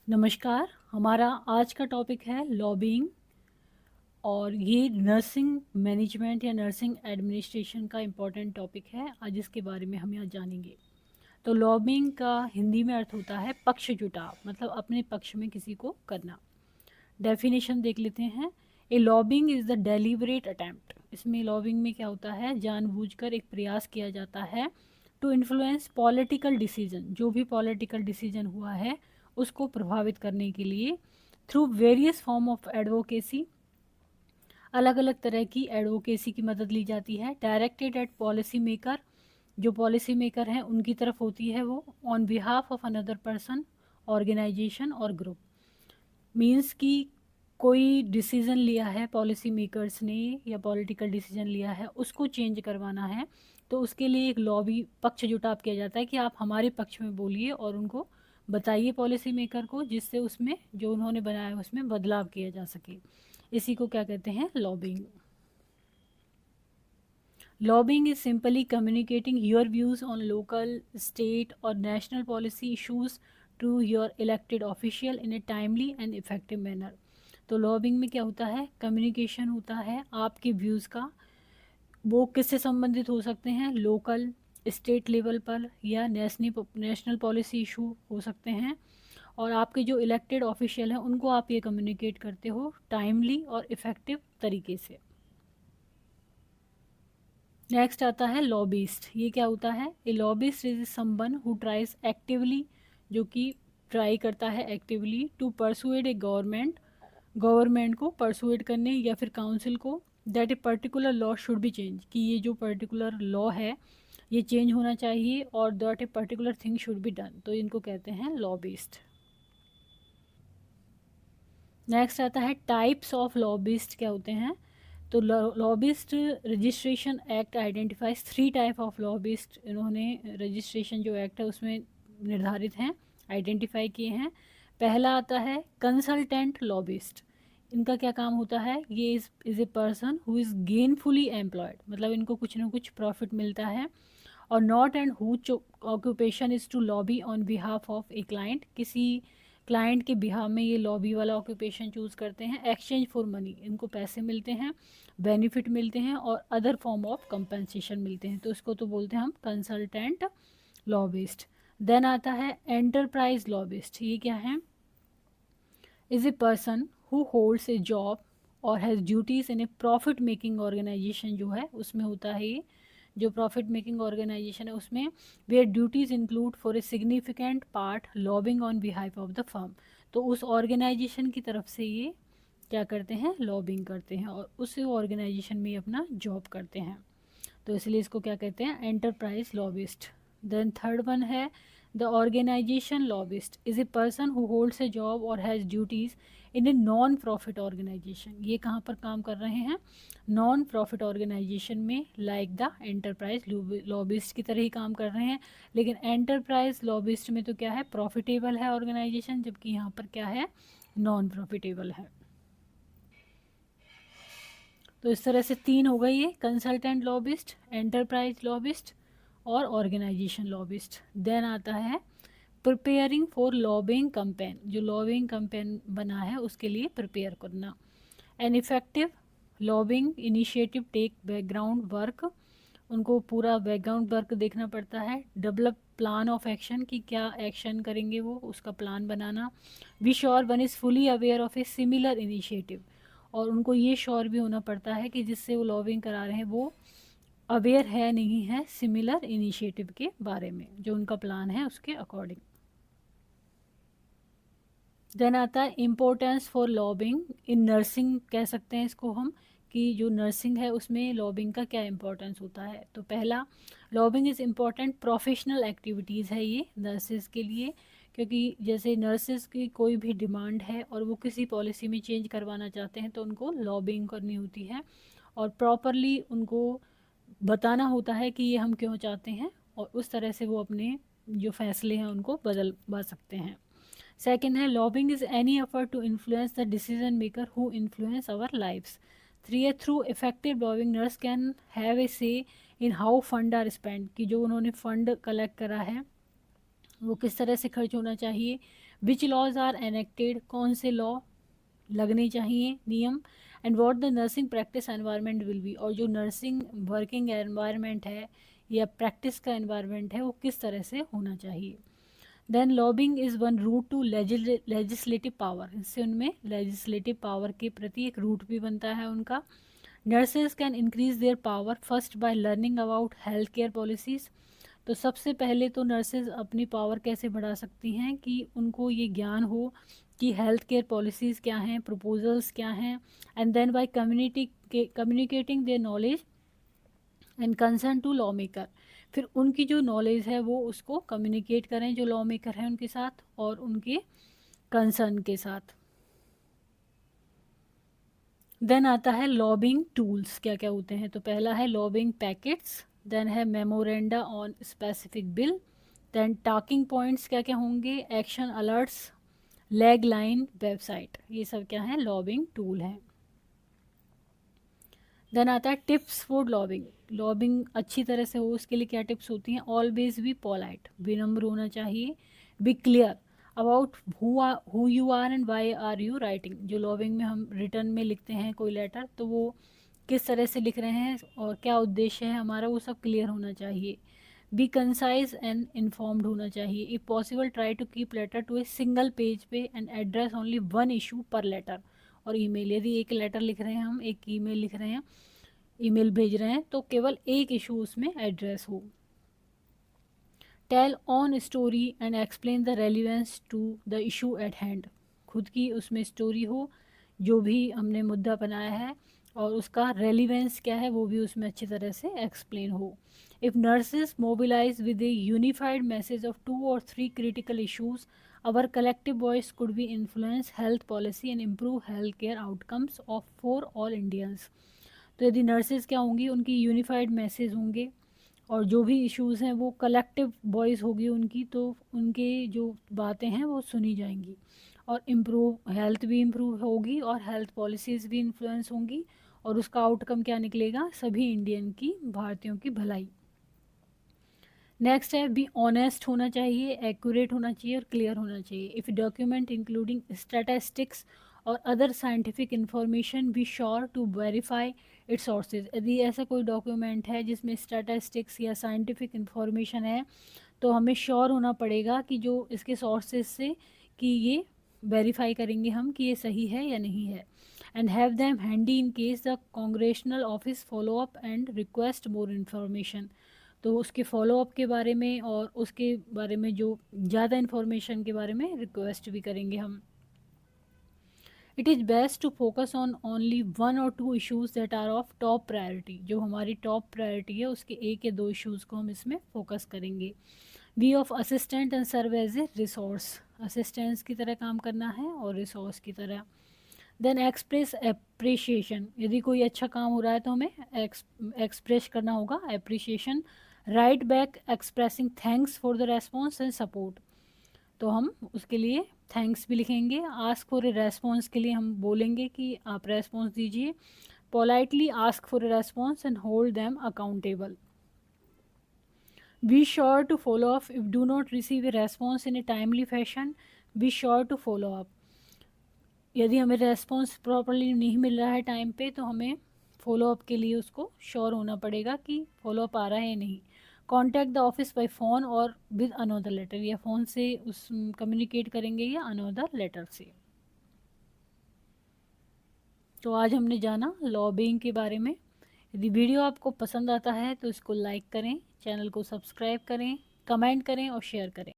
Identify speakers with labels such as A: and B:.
A: नमस्कार। हमारा आज का टॉपिक है लॉबिंग और ये नर्सिंग मैनेजमेंट या नर्सिंग एडमिनिस्ट्रेशन का इम्पॉर्टेंट टॉपिक है। आज इसके बारे में हम यहाँ जानेंगे। तो लॉबिंग का हिंदी में अर्थ होता है पक्ष जुटाव, मतलब अपने पक्ष में किसी को करना। डेफिनेशन देख लेते हैं। A lobbying is the deliberate attempt. इसमें लॉबिंग में क्या होता है, जानबूझकर एक प्रयास किया जाता है टू इन्फ्लुएंस पॉलिटिकल डिसीजन, जो भी पॉलिटिकल डिसीजन हुआ है उसको प्रभावित करने के लिए through various form of advocacy. अलग अलग तरह की एडवोकेसी की मदद ली जाती है। डायरेक्टेड एट पॉलिसी मेकर, जो पॉलिसी मेकर हैं उनकी तरफ होती है वो। On behalf of another person, organisation और ग्रुप। मीन्स कि कोई डिसीज़न लिया है पॉलिसी मेकर्स ने या पॉलिटिकल डिसीजन लिया है, उसको चेंज करवाना है, तो उसके लिए एक लॉबी पक्ष जुटाव किया जाता है कि आप हमारे पक्ष में बोलिए और उनको बताइए पॉलिसी मेकर को, जिससे उसमें जो उन्होंने बनाया है उसमें बदलाव किया जा सके। इसी को क्या कहते हैं, lobbying. Lobbying is simply communicating your views on local, state और national policy issues to your elected official in a timely and effective manner. तो लॉबिंग में क्या होता है, कम्युनिकेशन होता है आपके व्यूज़ का। वो किससे संबंधित हो सकते हैं, लोकल, स्टेट लेवल पर या नेशनल पॉलिसी इशू हो सकते हैं। और आपके जो इलेक्टेड ऑफिशियल हैं उनको आप ये कम्युनिकेट करते हो टाइमली और इफ़ेक्टिव तरीके से। नेक्स्ट आता है लॉबिस्ट। ये क्या होता है, a lobbyist is someone who tries actively, जो कि ट्राई करता है actively to persuade a government को परसुएड करने या फिर काउंसिल को that a particular law should be change, कि ये जो पर्टिकुलर लॉ है ये चेंज होना चाहिए और that a particular thing should be done. तो इनको कहते हैं लॉबिस्ट। नेक्स्ट आता है टाइप्स ऑफ लॉबिस्ट क्या होते हैं। तो lobbyist registration act identifies 3 type of lobbyist. इन्होंने रजिस्ट्रेशन जो एक्ट है उसमें निर्धारित हैं, आइडेंटिफाई किए हैं। पहला आता है कंसल्टेंट लॉबिस्ट। इनका क्या काम होता है, ये is a person who is gainfully employed, मतलब इनको कुछ ना कुछ प्रॉफिट मिलता है। और not and who occupation is to lobby on behalf of a client, किसी क्लाइंट के बिहाफ में ये लॉबी वाला ऑक्यूपेशन चूज़ करते हैं। एक्सचेंज फॉर मनी, इनको पैसे मिलते हैं, बेनिफिट मिलते हैं और अदर फॉर्म ऑफ कंपनसेशन मिलते हैं, तो इसको तो बोलते हैं हम कंसल्टेंट लॉबिस्ट। देन आता है एंटरप्राइज लॉबिस्ट। ये क्या है, is a person who holds a job और has duties in a profit making organisation, जो है उसमें होता है ये, जो प्रॉफिट मेकिंग ऑर्गेनाइजेशन है उसमें where duties include for a significant part lobbying on behalf of the firm. तो उस ऑर्गेनाइजेशन की तरफ से ये क्या करते हैं, लॉबिंग करते हैं और उस ऑर्गेनाइजेशन में अपना जॉब करते हैं, तो इसलिए इसको क्या कहते हैं, enterprise lobbyist. Then third one है the organisation lobbyist is a person who holds a job और has duties in a non profit organisation. ये कहाँ पर काम कर रहे हैं, नॉन प्रॉफिट ऑर्गेनाइजेशन में, लाइक द एंटरप्राइज लॉबिस्ट की तरह ही काम कर रहे हैं। लेकिन एंटरप्राइज लॉबिस्ट में तो क्या है, प्रॉफिटेबल है ऑर्गेनाइजेशन, जबकि यहाँ पर क्या है, नॉन प्रॉफिटेबल है। तो इस तरह से 3 हो गई ये, कंसल्टेंट लॉबिस्ट, एंटरप्राइज लॉबिस्ट और ऑर्गेनाइजेशन लॉबिस्ट। देन आता है प्रिपेयरिंग फॉर लॉबिंग कैंपेन, जो लॉबिंग कैंपेन बना है उसके लिए प्रिपेयर करना। An effective lobbying initiative tech background work, उनको पूरा बैकग्राउंड वर्क देखना पड़ता है। डेवलप प्लान ऑफ एक्शन, कि क्या एक्शन करेंगे वो, उसका plan banana. Be sure one is fully aware of a similar initiative, और उनको ये श्योर भी होना पड़ता है कि जिससे वो लॉबिंग करा रहे हैं वो अवेयर है नहीं है सिमिलर इनिशिएटिव के बारे में, जो उनका प्लान है उसके अकॉर्डिंग। देन आता है importance for lobbying in nursing, कह सकते हैं इसको हम, कि जो नर्सिंग है उसमें लॉबिंग का क्या इंपॉर्टेंस होता है। तो पहला, lobbying is important professional activities है ये नर्सेज के लिए, क्योंकि जैसे नर्सेज की कोई भी डिमांड है और वो किसी पॉलिसी में चेंज करवाना चाहते हैं तो उनको लॉबिंग करनी होती है और प्रॉपरली उनको बताना होता है कि ये हम क्यों चाहते हैं, और उस तरह से वो अपने जो फैसले हैं उनको बदलवा सकते हैं। सेकेंड है lobbying is any effort to influence the decision maker who influence our lives. Three है through effective lobbying nurse can have a say in how fund are spend, कि जो उन्होंने फंड कलेक्ट करा है वो किस तरह से खर्च होना चाहिए, विच लॉज आर एनेक्टेड, कौन से लॉ लगने चाहिए, नियम, and what the nursing practice environment will be, और जो नर्सिंग वर्किंग एनवायरनमेंट है या प्रैक्टिस का एनवायरनमेंट है वो किस तरह से होना चाहिए। Then lobbying is one route to legislative power, इससे उनमें लेजिस्लेटिव पावर के प्रति एक रूट भी बनता है उनका। Nurses can increase their power first by learning about health care policies, तो सबसे पहले तो नर्सेज अपनी पावर कैसे बढ़ा सकती हैं कि उनको ये ज्ञान हो कि हेल्थ केयर पॉलिसीज़ क्या हैं, प्रपोजल्स क्या हैं, and then by communicating their knowledge and concern to law maker, फिर उनकी जो नॉलेज है वो उसको कम्युनिकेट करें जो लॉ मेकर हैं उनके साथ और उनके कंसर्न के साथ। देन आता है लॉबिंग टूल्स क्या क्या होते हैं, तो पहला है लॉबिंग पैकेट्स, देन है memoranda on specific bill, then talking points क्या क्या होंगे, action alerts, lag line, website, ये सब क्या है लॉबिंग टूल हैं। देन आता है टिप्स फॉर लॉबिंग, लॉबिंग अच्छी तरह से हो उसके लिए क्या टिप्स होती हैं, ऑलवेज बी पोलाइट, विनम्र होना चाहिए, be clear about who you are and why are you writing, जो लॉबिंग में हम रिटर्न में लिखते हैं कोई लेटर तो वो किस तरह से लिख रहे हैं और क्या उद्देश्य है हमारा, वो सब क्लियर होना चाहिए। बी कंसाइज एंड इन्फॉर्म्ड होना चाहिए, if possible try to keep letter to a single page पे and address only one issue पर लेटर, और ईमेल, यदि एक लेटर लिख रहे हैं हम, एक ईमेल लिख रहे हैं, ईमेल भेज रहे हैं तो केवल एक इशू उसमें एड्रेस हो। Tell on story and explain the relevance to the issue at hand, खुद की उसमें स्टोरी हो जो भी हमने मुद्दा बनाया है और उसका रेलिवेंस क्या है वो भी उसमें अच्छी तरह से एक्सप्लेन हो। If nurses mobilise with a unified message of 2 or 3 critical issues, our collective voice could be influence health policy and improve health care outcomes of for all Indians, तो यदि नर्सेज क्या होंगी उनकी यूनिफाइड मैसेज होंगे और जो भी issues हैं वो कलेक्टिव वॉइस होगी उनकी, तो उनके जो बातें हैं वो सुनी जाएंगी और इम्प्रूव हेल्थ भी इम्प्रूव होगी और हेल्थ पॉलिसीज़ भी इन्फ्लुएंस होंगी और उसका आउटकम क्या निकलेगा, सभी इंडियन की, भारतीयों की भलाई। नेक्स्ट है बी ऑनेस्ट होना चाहिए, एक्यूरेट होना चाहिए और क्लियर होना चाहिए। इफ़ डॉक्यूमेंट इंक्लूडिंग स्टैटिस्टिक्स और other scientific information be sure to verify its sources, यदि ऐसा कोई डॉक्यूमेंट है जिसमें स्टैटिस्टिक्स या साइंटिफिक इंफॉर्मेशन है तो हमें श्योर होना पड़ेगा कि जो इसके सोर्सेज से कि ये वेरीफाई करेंगे हम कि ये सही है या नहीं है। And have them handy in case the congressional office follow up and request more information, तो उसके फॉलोअप के बारे में और उसके बारे में जो ज़्यादा इन्फॉर्मेशन के बारे में रिक्वेस्ट भी करेंगे हम। It is best to focus on only 1 or 2 issues that are of top priority, जो हमारी टॉप प्रायोरिटी है उसके 1 या 2 इशूज़ को हम इसमें फोकस करेंगे। We of assistant and serve as a resource, assistance की तरह काम करना है और रिसोर्स की तरह। देन एक्सप्रेस अप्रिशिएशन, यदि कोई अच्छा काम हो रहा है तो हमें एक्सप्रेस करना होगा appreciation. Right back expressing thanks for the response and support, तो हम उसके लिए थैंक्स भी लिखेंगे। आस्क फॉर ए रेस्पॉन्स के लिए हम बोलेंगे कि आप रेस्पॉन्स दीजिए। Politely ask for a response and hold them accountable. Be sure to follow up if do not receive a response in a timely fashion, be sure to follow up, यदि हमें response properly नहीं मिल रहा है time पे तो हमें follow up के लिए उसको श्योर होना पड़ेगा कि फॉलोअप आ रहा है या नहीं। Contact the office by phone और विद अनोदर लेटर, या फ़ोन से उस कम्युनिकेट करेंगे या अनोदर लेटर से। तो आज हमने जाना लॉबिंग के बारे में। यदि वीडियो आपको पसंद आता है तो इसको लाइक करें, चैनल को सब्सक्राइब करें, कमेंट करें और शेयर करें।